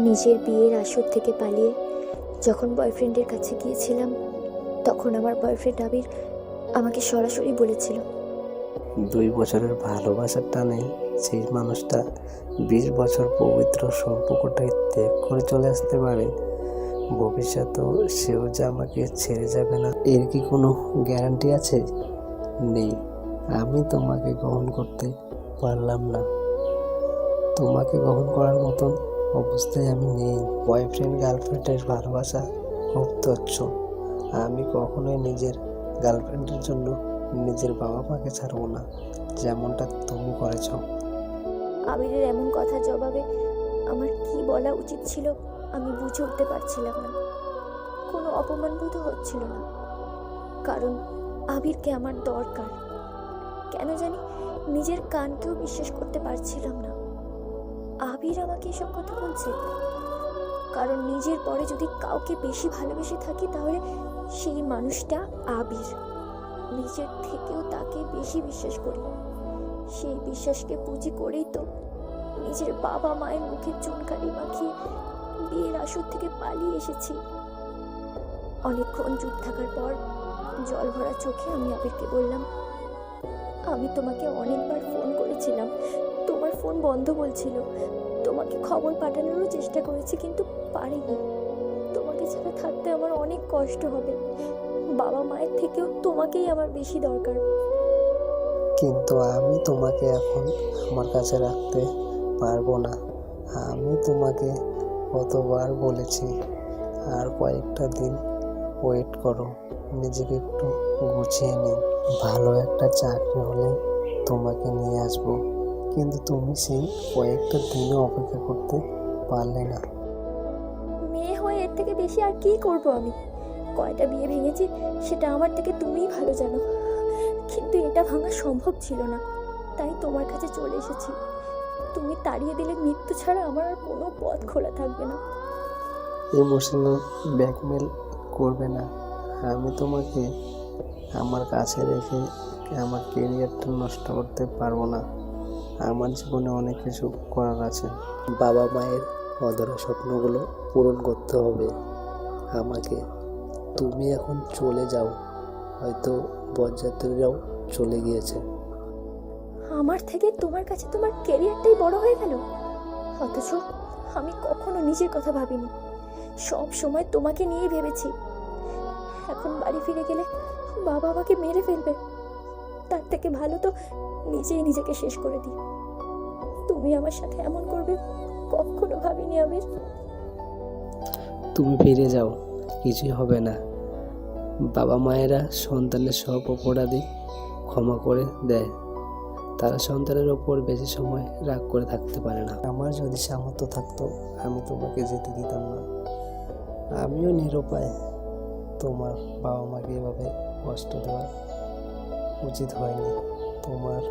নিজের বিয়ের আসর থেকে পালিয়ে যখন বয়ফ্রেন্ডের কাছে গিয়েছিলাম, তখন আমার বয়ফ্রেন্ড আবির আমাকে সরাসরি বলেছিল, 2 বছরের ভালোবাসার টানে সেই মানুষটা 20 বছর পবিত্র সম্পর্কটাই ত্যাগ করে চলে আসতে পারে। ভবিষ্যতেও সেও যে আমাকে ছেড়ে যাবে না, এর কি কোনো গ্যারান্টি আছে? নেই। আমি তোমাকে গ্রহণ করতে পারলাম না, তোমাকে গ্রহণ করার মতন অবস্থায় আমি নেই। বয়ফ্রেন্ড গার্লফ্রেন্ডের ভালোবাসা খুব তুচ্ছ। আমি কখনোই নিজের গার্লফ্রেন্ডের জন্য নিজের বাবা মাকে ছাড়বো না, যেমনটা তুমি করেছ। আবিরের এমন কথার জবাবে আমার কি বলা উচিত ছিল আমি বুঝে উঠতে পারছিলাম না। কোনো অপমান বোধ হচ্ছিল না, কারণ আবিরকে আমার দরকার। কেন জানি নিজের কানকেও বিশ্বাস করতে পারছিলাম না। আবির আমাকে এসব কথা বলছে, কারণ নিজের পরে যদি কাউকে বেশি ভালোবেসে থাকি তাহলে সেই মানুষটা আবির। নিজের থেকেও তাকে বেশি বিশ্বাস করি। সেই বিশ্বাসকে পুঁজি করেই তো নিজের বাবা মায়ের মুখে চুনকালি মাখিয়ে বিয়ের আসর থেকে পালিয়ে এসেছি। অনেকক্ষণ চুপ থাকার পর জল ভরা চোখে আমি আবিরকে বললাম, আমি তোমাকে অনেকবার ফোন করেছিলাম, তোমার ফোন বন্ধ বলছিল। তোমাকে খবর পাঠানোরও চেষ্টা করেছি, কিন্তু পারিনি। তোমাকে ছাড়া থাকতে আমার অনেক কষ্ট হবে। বাবা মায়ের থেকেও তোমাকেই আমার বেশি দরকার। কিন্তু আমি তোমাকে এখন আমার কাছে রাখতে পারবো না। আমি তোমাকে কতবার বলেছি, আর কয়েকটা দিন ওয়েট করো, নিজেকে একটু গুছিয়ে নিই। ভালো একটা চাকরি হলে তোমাকে নিয়ে আসবো। কিন্তু তুমি সেই কয়েকটা দিনও অপেক্ষা করতে পারলে না। মেয়ে হয়ে এর থেকে বেশি আর কি করব আমি? কয়টা বিয়ে ভেঙেছি সেটা আমার থেকে তুমিই ভালো জানো, কিন্তু এটা ভাঙা সম্ভব ছিল না। তাই তোমার কাছে চলে এসেছি। তুমি তাড়িয়ে দিলে মৃত্যু ছাড়া আমার আর কোনো পথ খোলা থাকবে না। ইমোশনাল ব্ল্যাকমেল করবে না। আমি তোমাকে আমার কাছে রেখে আমার কেরিয়ারটা নষ্ট করতে পারবো না। আমার জীবনে অনেক কিছু করার আছে। বাবা মায়ের অধরা স্বপ্নগুলো পূরণ করতে হবে আমাকে। তুমি এখন চলে যাও, হয়তো বরযাত্রীরাও চলে গিয়েছে। আমার থেকে তোমার কাছে তোমার ক্যারিয়ারটাই বড় হয়ে গেল। অথচ আমি কখনো নিজের কথা ভাবিনি, সব সময় তোমাকে নিয়ে ভেবেছি। এখন বাড়ি ফিরে গেলে বাবা আমাকে মেরে ফেলবে, তার থেকে ভালো তো নিজেই নিজেকে শেষ করে দিই। তুমি আমার সাথে এমন করবে কখনো ভাবিনি আবির। তুমি ফিরে যাও, কিছুই হবে না। বাবা মায়েরা সন্তানের সব অপরাধী ক্ষমা করে দেয়, তারা সন্তানের ওপর বেশি সময় রাগ করে থাকতে পারে না। আমার যদি সামর্থ্য থাকতো আমি তোমাকে যেতে দিতাম না। আমিও নিরুপায়। তোমার বাবা মাকে এভাবে কষ্ট দেওয়া উচিত হয়নি। তোমার